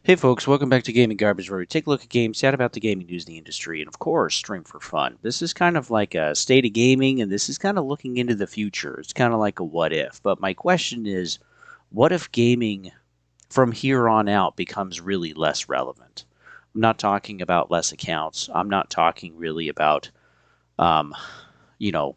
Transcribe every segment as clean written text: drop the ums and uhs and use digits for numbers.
Hey folks, welcome back to Gaming Garbage, where we take a look at games, chat about the gaming news in the industry, and of course, stream for fun. This is kind of like a state of gaming, and this is kind of looking into the future. It's kind of like a what if. But my question is, what if gaming from here on out becomes really less relevant? I'm not talking about less accounts. I'm not talking really about, um, you know,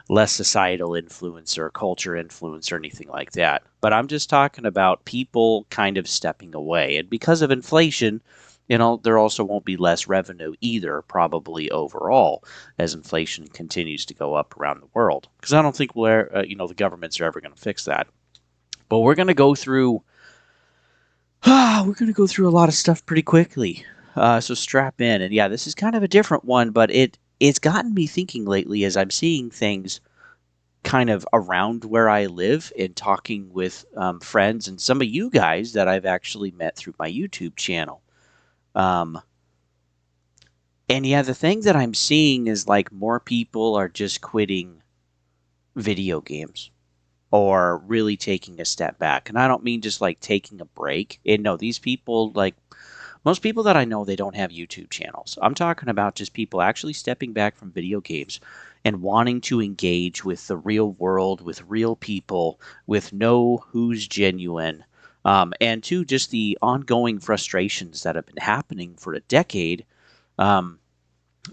less societal influence or culture influence or anything like that. But I'm just talking about people kind of stepping away. And because of inflation, there also won't be less revenue either, probably overall, as inflation continues to go up around the world. Because I don't think the governments are ever going to fix that. But we're going to go through, a lot of stuff pretty quickly. So strap in. And yeah, this is kind of a different one, but it's gotten me thinking lately as I'm seeing things kind of around where I live and talking with friends and some of you guys that I've actually met through my YouTube channel. Um, and yeah, the thing that I'm seeing is like more people are just quitting video games or really taking a step back. And I don't mean just like taking a break. And no, these people, like most people that I know, they don't have YouTube channels. I'm talking about just people actually stepping back from video games and wanting to engage with the real world, with real people, with know who's genuine. And two, just the ongoing frustrations that have been happening for a decade, um,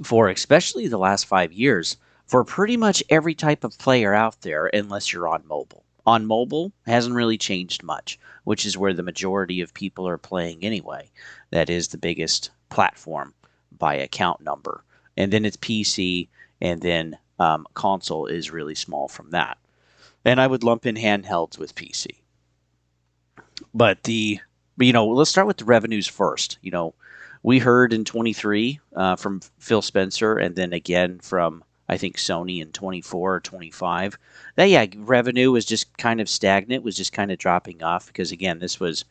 for especially the last 5 years, for pretty much every type of player out there, unless you're on mobile. On mobile hasn't really changed much, which is where the majority of people are playing anyway. That is the biggest platform by account number. And then it's PC, and then console is really small from that. And I would lump in handhelds with PC. But let's start with the revenues first. We heard in 23 from Phil Spencer, and then again from I think Sony in 24 or 25. That yeah, revenue was just kind of stagnant, was just kind of dropping off because again, this was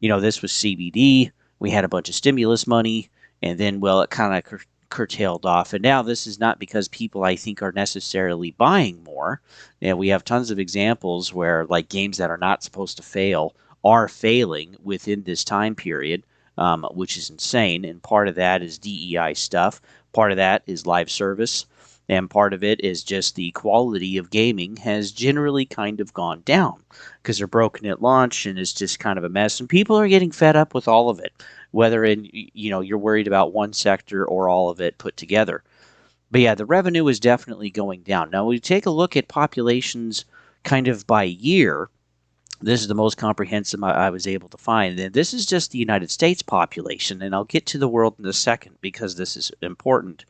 CBD. We had a bunch of stimulus money, and then it kind of curtailed off. And now this is not because people I think are necessarily buying more. We have tons of examples where like games that are not supposed to fail are failing within this time period, which is insane. And part of that is DEI stuff. Part of that is live service. And part of it is just the quality of gaming has generally kind of gone down because they're broken at launch and it's just kind of a mess. And people are getting fed up with all of it, whether you're worried about one sector or all of it put together. But yeah, the revenue is definitely going down. Now, we take a look at populations kind of by year. This is the most comprehensive I was able to find. And this is just the United States population. And I'll get to the world in a second because this is important.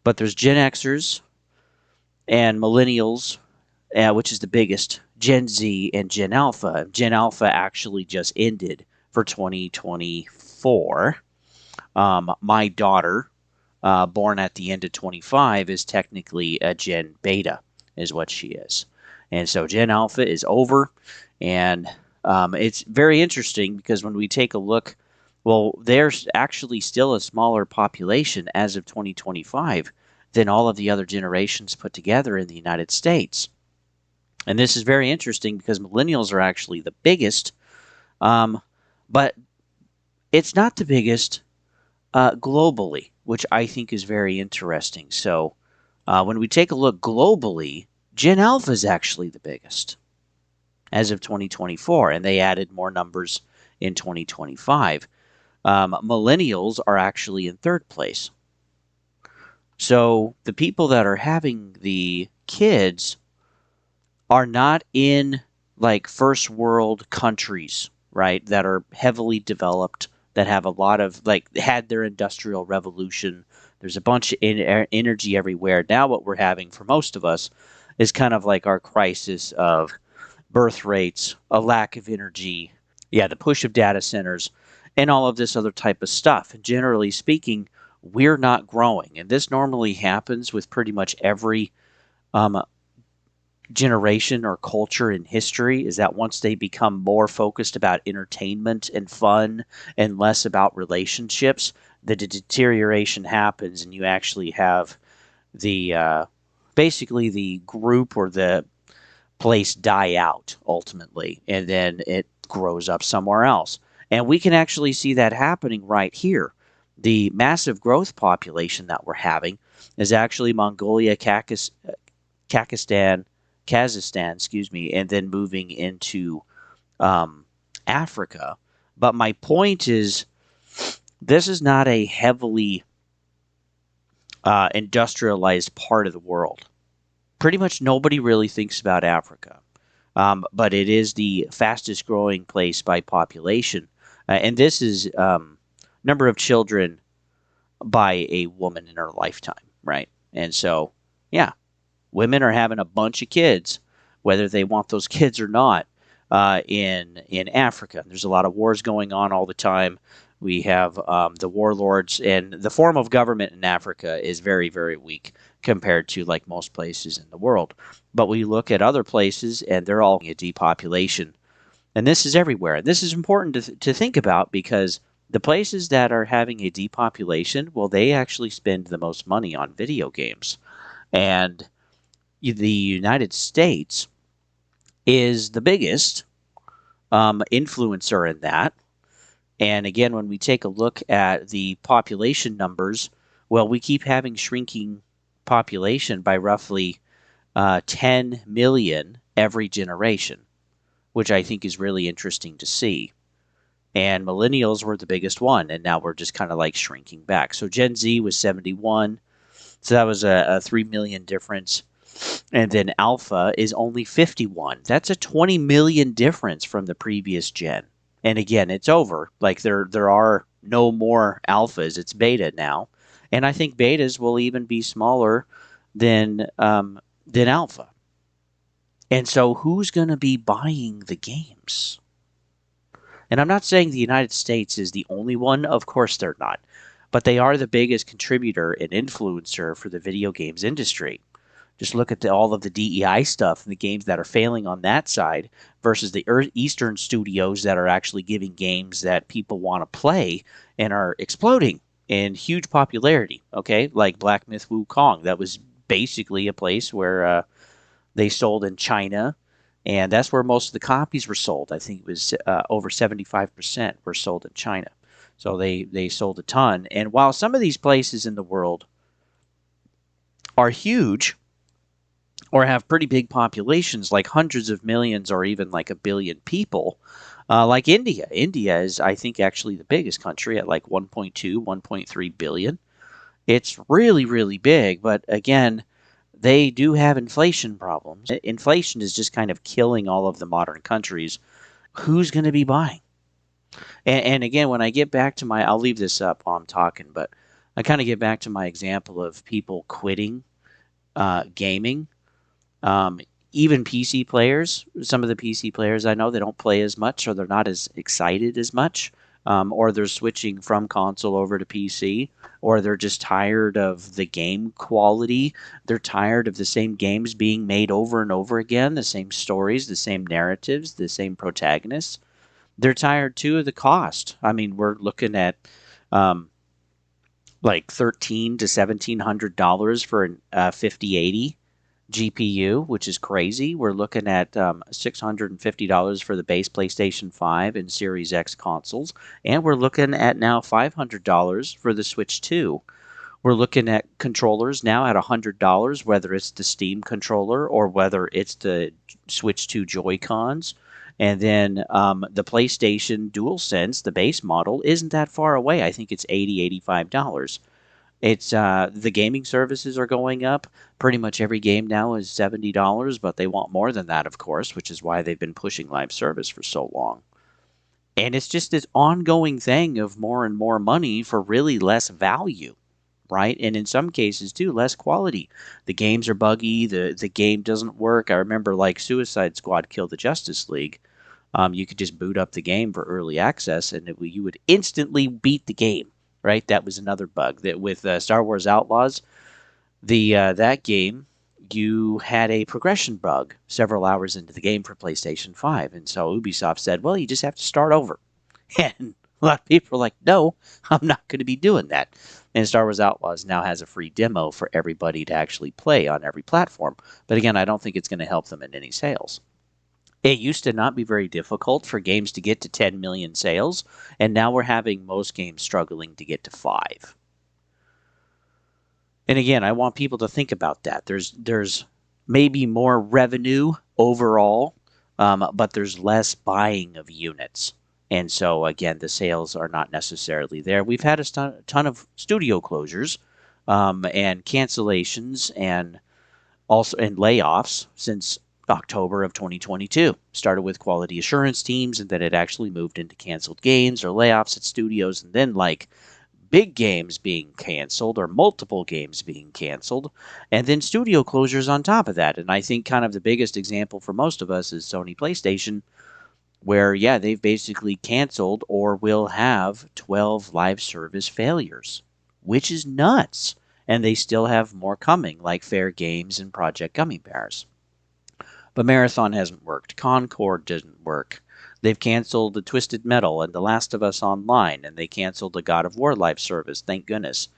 But there's Gen Xers and Millennials, which is the biggest, Gen Z and Gen Alpha. Gen Alpha actually just ended for 2024. My daughter, born at the end of 25, is technically a Gen Beta, is what she is. And so Gen Alpha is over. And it's very interesting because when we take a look, there's actually still a smaller population as of 2025 than all of the other generations put together in the United States. And this is very interesting because millennials are actually the biggest, but it's not the biggest globally, which I think is very interesting. So when we take a look globally, Gen Alpha is actually the biggest as of 2024, and they added more numbers in 2025. Millennials are actually in third place. So the people that are having the kids are not in like first world countries, right, that are heavily developed, that have a lot of like had their industrial revolution. There's a bunch of energy everywhere. Now what we're having for most of us is kind of like our crisis of birth rates, a lack of energy, the push of data centers, and all of this other type of stuff. And generally speaking, we're not growing. And this normally happens with pretty much every generation or culture in history, is that once they become more focused about entertainment and fun and less about relationships, the deterioration happens and you actually have the basically the group or the place die out ultimately, and then it grows up somewhere else. And we can actually see that happening right here. The massive growth population that we're having is actually Mongolia, Kazakhstan, excuse me, and then moving into um, Africa. But my point is, this is not a heavily industrialized part of the world. Pretty much nobody really thinks about Africa, but it is the fastest growing place by population, and this is number of children by a woman in her lifetime, right? And so, yeah, women are having a bunch of kids, whether they want those kids or not, in Africa. There's a lot of wars going on all the time. We have the warlords, and the form of government in Africa is very, very weak compared to like most places in the world. But we look at other places, and they're all a depopulation, and this is everywhere. This is important to think about because the places that are having a depopulation, well, they actually spend the most money on video games, and the United States is the biggest influencer in that. And again, when we take a look at the population numbers, well, we keep having shrinking population by roughly 10 million every generation, which I think is really interesting to see. And millennials were the biggest one, and now we're just kind of like shrinking back. So Gen Z was 71, so that was a 3 million difference. And then Alpha is only 51. That's a 20 million difference from the previous gen. And again, it's over. Like there are no more alphas. It's beta now, and I think betas will even be smaller than alpha. And so, who's going to be buying the games? And I'm not saying the United States is the only one. Of course, they're not, but they are the biggest contributor and influencer for the video games industry. Just look at all of the DEI stuff and the games that are failing on that side versus the Eastern studios that are actually giving games that people want to play and are exploding in huge popularity. Okay, like Black Myth Wukong, that was basically a place where they sold in China, and that's where most of the copies were sold. I think it was over 75% were sold in China. So they sold a ton. And while some of these places in the world are huge, or have pretty big populations, like hundreds of millions or even like a billion people, like India. India is, I think, actually the biggest country at like 1.2, 1.3 billion. It's really, really big, but again, they do have inflation problems. Inflation is just kind of killing all of the modern countries. Who's going to be buying? And again, when I get back to I'll leave this up while I'm talking, but I kind of get back to my example of people quitting gaming. Um, Even PC players, some of the PC players I know, they don't play as much or they're not as excited as much, or they're switching from console over to PC, or they're just tired of the game quality. They're tired of the same games being made over and over again, the same stories, the same narratives, the same protagonists. They're tired too of the cost. I mean, we're looking at um, like $1,300 to $1,700 for an 5080 GPU, which is crazy. We're looking at $650 for the base PlayStation 5 and Series X consoles, and we're looking at now $500 for the Switch 2. We're looking at controllers now at $100, whether it's the Steam controller or whether it's the Switch 2 Joy-Cons. And then the PlayStation DualSense, the base model, isn't that far away. I think it's $85. It's the gaming services are going up. Pretty much every game now is $70, but they want more than that, of course, which is why they've been pushing live service for so long. And it's just this ongoing thing of more and more money for really less value, right? And in some cases too, less quality. The games are buggy. The game doesn't work. I remember like Suicide Squad killed the Justice League. You could just boot up the game for early access, and you would instantly beat the game. Right, that was another bug that with Star Wars Outlaws, the that game, you had a progression bug several hours into the game for PlayStation 5, and so Ubisoft said, "Well, you just have to start over." And a lot of people were like, "No, I'm not going to be doing that." And Star Wars Outlaws now has a free demo for everybody to actually play on every platform. But again, I don't think it's going to help them in any sales. It used to not be very difficult for games to get to 10 million sales, and now we're having most games struggling to get to 5. And again, I want people to think about that. There's maybe more revenue overall, but there's less buying of units. And so again, the sales are not necessarily there. We've had a ton of studio closures and cancellations and also and layoffs since October of 2022. Started with quality assurance teams, and then it actually moved into canceled games or layoffs at studios, and then like big games being canceled or multiple games being canceled, and then studio closures on top of that. And I think kind of the biggest example for most of us is Sony PlayStation, where, yeah, they've basically canceled or will have 12 live service failures, which is nuts. And they still have more coming, like Fair Games and Project Gummy Bears. But Marathon hasn't worked. Concord didn't work. They've canceled the Twisted Metal and The Last of Us Online, and they canceled the God of War live service, thank goodness.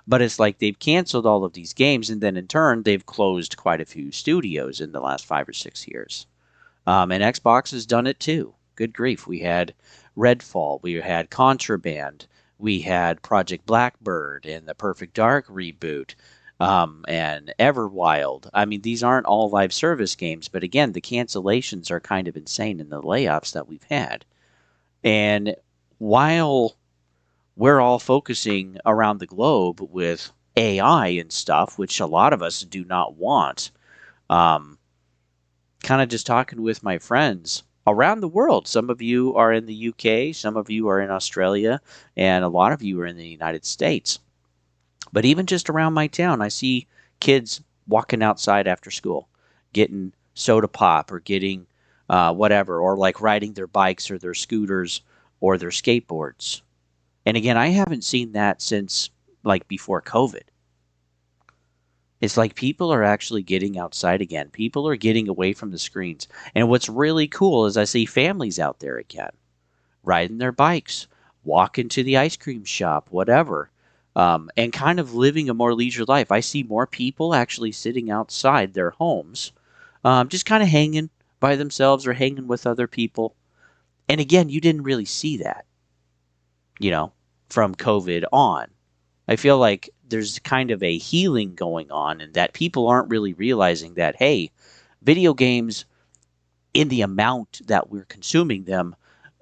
But it's like they've canceled all of these games, and then in turn, they've closed quite a few studios in the last 5 or 6 years. And Xbox has done it too. Good grief. We had Redfall, we had Contraband, we had Project Blackbird and the Perfect Dark reboot, and Everwild. I mean, these aren't all live service games, but again, the cancellations are kind of insane in the layoffs that we've had. And while we're all focusing around the globe with AI and stuff, which a lot of us do not want, um, kind of just talking with my friends around the world. Some of you are in the UK, some of you are in Australia, and a lot of you are in the United States. But even just around my town, I see kids walking outside after school, getting soda pop or getting whatever, or like riding their bikes or their scooters or their skateboards. And again, I haven't seen that since like before COVID. It's like people are actually getting outside again. People are getting away from the screens. And what's really cool is I see families out there again, riding their bikes, walking to the ice cream shop, whatever, and kind of living a more leisure life. I see more people actually sitting outside their homes, just kind of hanging by themselves or hanging with other people. And again, you didn't really see that, you know, from COVID on. I feel like there's kind of a healing going on, and that people aren't really realizing that, hey, video games, in the amount that we're consuming them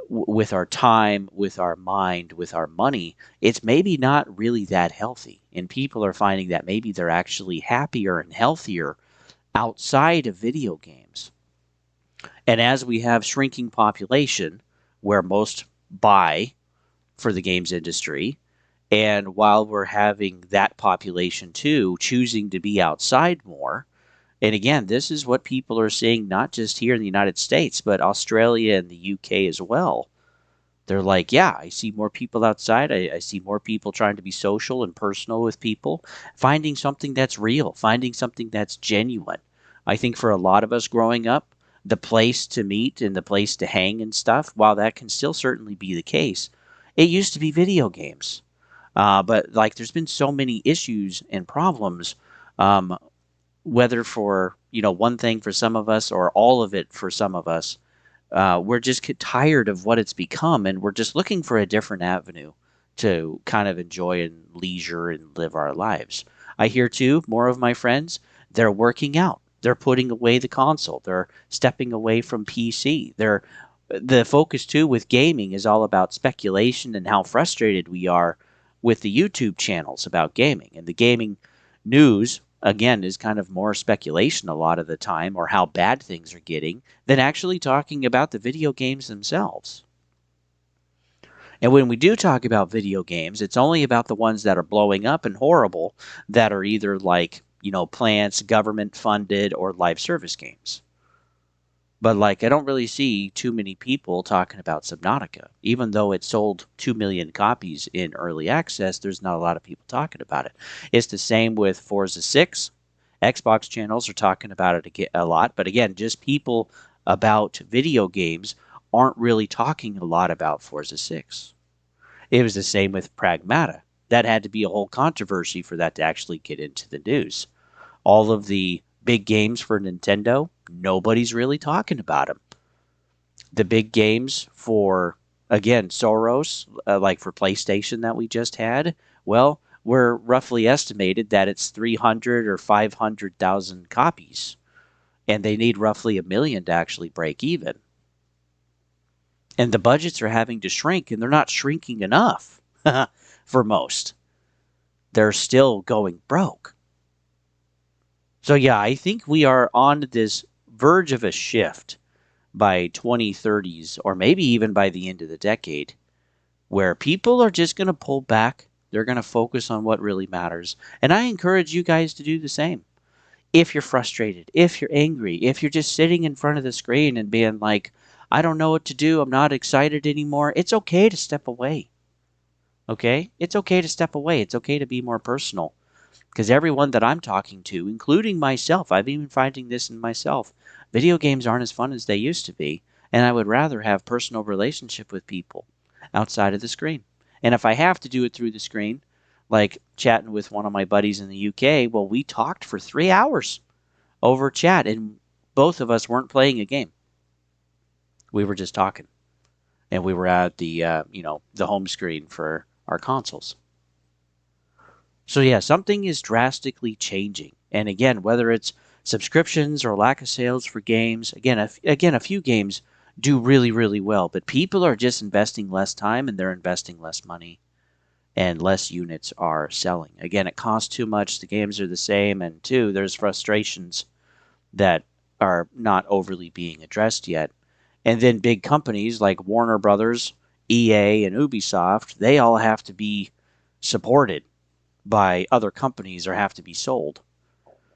with our time, with our mind, with our money, it's maybe not really that healthy. And people are finding that maybe they're actually happier and healthier outside of video games. And as we have shrinking population, where most buy for the games industry, and while we're having that population too choosing to be outside more, and again, this is what people are seeing not just here in the United States, but Australia and the UK as well. They're like, yeah, I see more people outside. I see more people trying to be social and personal with people, finding something that's real, finding something that's genuine. I think for a lot of us growing up, the place to meet and the place to hang and stuff, while that can still certainly be the case, it used to be video games. But like, there's been so many issues and problems, um, whether for one thing for some of us or all of it for some of us. We're just tired of what it's become, and we're just looking for a different avenue to kind of enjoy and leisure and live our lives. I hear too, more of my friends, they're working out. They're putting away the console. They're stepping away from PC. The focus too with gaming is all about speculation and how frustrated we are with the YouTube channels about gaming. And the gaming news, again, is kind of more speculation a lot of the time, or how bad things are getting, than actually talking about the video games themselves. And when we do talk about video games, it's only about the ones that are blowing up and horrible, that are either like, plants, government funded, or live service games. But like, I don't really see too many people talking about Subnautica. Even though it sold 2 million copies in early access, there's not a lot of people talking about it. It's the same with Forza 6. Xbox channels are talking about it a lot, but again, just people about video games aren't really talking a lot about Forza 6. It was the same with Pragmata. That had to be a whole controversy for that to actually get into the news. All of the big games for Nintendo, nobody's really talking about them. The big games for, again, Soros, like for PlayStation that we just had, well, we're roughly estimated that it's 300 or 500,000 copies, and they need roughly a million to actually break even. And the budgets are having to shrink, and they're not shrinking enough for most. They're still going broke. So, yeah, I think we are on this verge of a shift by 2030s, or maybe even by the end of the decade, where people are just going to pull back. They're going to focus on what really matters. And I encourage you guys to do the same. If you're frustrated, if you're angry, if you're just sitting in front of the screen and being like, I don't know what to do, I'm not excited anymore, it's okay to step away. Okay? It's okay to step away. It's okay to be more personal. Because everyone that I'm talking to, including myself, I've even finding this in myself, video games aren't as fun as they used to be, and I would rather have personal relationship with people outside of the screen. And if I have to do it through the screen, like chatting with one of my buddies in the UK, well, we talked for 3 hours over chat, and both of us weren't playing a game. We were just talking, and we were at the home screen for our consoles. So yeah, something is drastically changing. And again, whether it's subscriptions or lack of sales for games, again, a few games do really, really well, but people are just investing less time and they're investing less money and less units are selling. Again, it costs too much, the games are the same, and two, there's frustrations that are not overly being addressed yet. And then big companies like Warner Brothers, EA, and Ubisoft, they all have to be supported by other companies or have to be sold,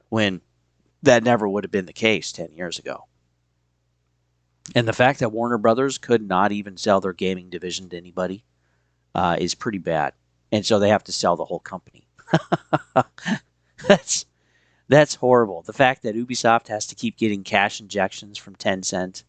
when that never would have been the case 10 years ago. And the fact that Warner Brothers could not even sell their gaming division to anybody is pretty bad. And so they have to sell the whole company. that's that's horrible. The fact that Ubisoft has to keep getting cash injections from Tencent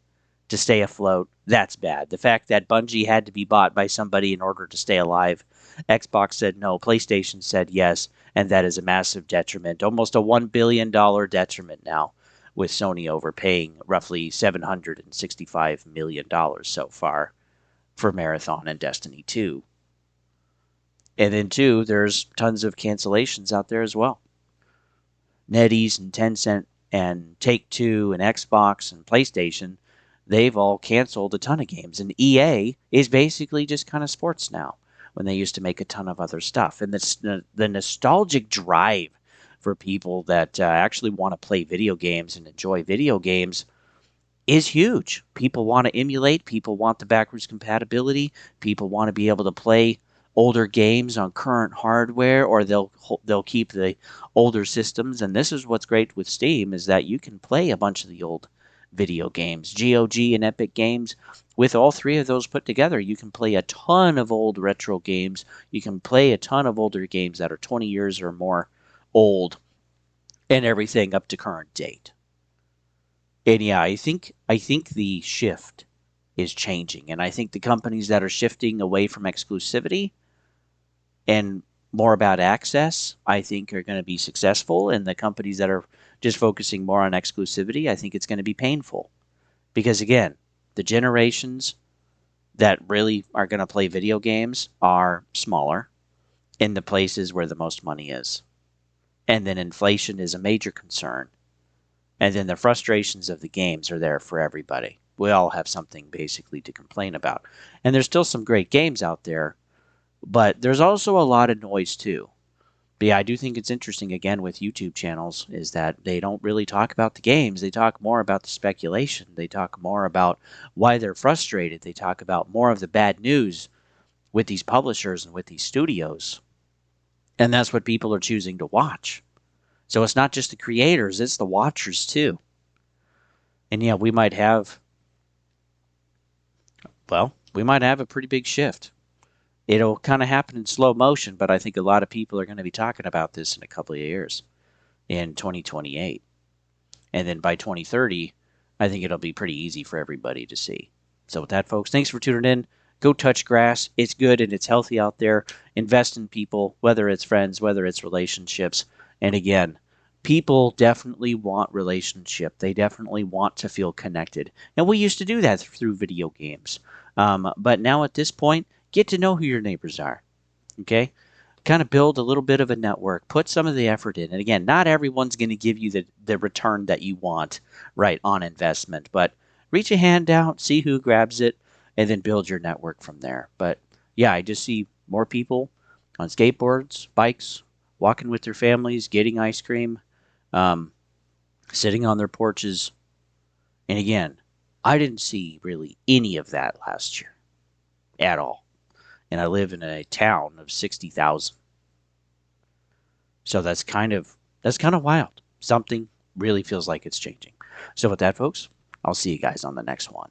to stay afloat, that's bad. The fact that Bungie had to be bought by somebody in order to stay alive, Xbox said no, PlayStation said yes, and that is a massive detriment, almost a $1 billion detriment now, with Sony overpaying roughly $765 million so far for Marathon and Destiny 2. And then, two, there's tons of cancellations out there as well. NetEase and Tencent and Take-Two and Xbox and PlayStation, they've all canceled a ton of games. And EA is basically just kind of sports now, when they used to make a ton of other stuff. And the nostalgic drive for people that actually want to play video games and enjoy video games is huge. People want to emulate, people want the backwards compatibility, people want to be able to play older games on current hardware, or they'll keep the older systems. And this is what's great with Steam, is that you can play a bunch of the old video games, GOG and Epic Games. With all three of those put together, you can play a ton of old retro games. You can play a ton of older games that are 20 years or more old, and everything up to current date. And yeah, I think the shift is changing, and I think the companies that are shifting away from exclusivity and more about access, I think are going to be successful, and the companies that are just focusing more on exclusivity, I think it's going to be painful. Because again, the generations that really are going to play video games are smaller in the places where the most money is. And then inflation is a major concern. And then the frustrations of the games are there for everybody. We all have something basically to complain about. And there's still some great games out there, but there's also a lot of noise too. But yeah, I do think it's interesting, again, with YouTube channels, is that they don't really talk about the games. They talk more about the speculation. They talk more about why they're frustrated. They talk about more of the bad news with these publishers and with these studios. And that's what people are choosing to watch. So it's not just the creators, it's the watchers too. And yeah, we might have a pretty big shift. It'll kind of happen in slow motion, but I think a lot of people are going to be talking about this in a couple of years, in 2028. And then by 2030, I think it'll be pretty easy for everybody to see. So with that, folks, thanks for tuning in. Go touch grass. It's good and it's healthy out there. Invest in people, whether it's friends, whether it's relationships. And again, People definitely want relationship. They definitely want to feel connected. And we used to do that through video games. But now at this point, get to know who your neighbors are. Okay? Kind of build a little bit of a network. Put some of the effort in. And again, not everyone's going to give you the return that you want, right, on investment. But reach a hand out, see who grabs it, and then build your network from there. But yeah, I just see more people on skateboards, bikes, walking with their families, getting ice cream, um, sitting on their porches. And again, I didn't see really any of that last year at all. And I live in a town of 60,000. So that's kind of wild. Something really feels like it's changing. So with that, folks, I'll see you guys on the next one.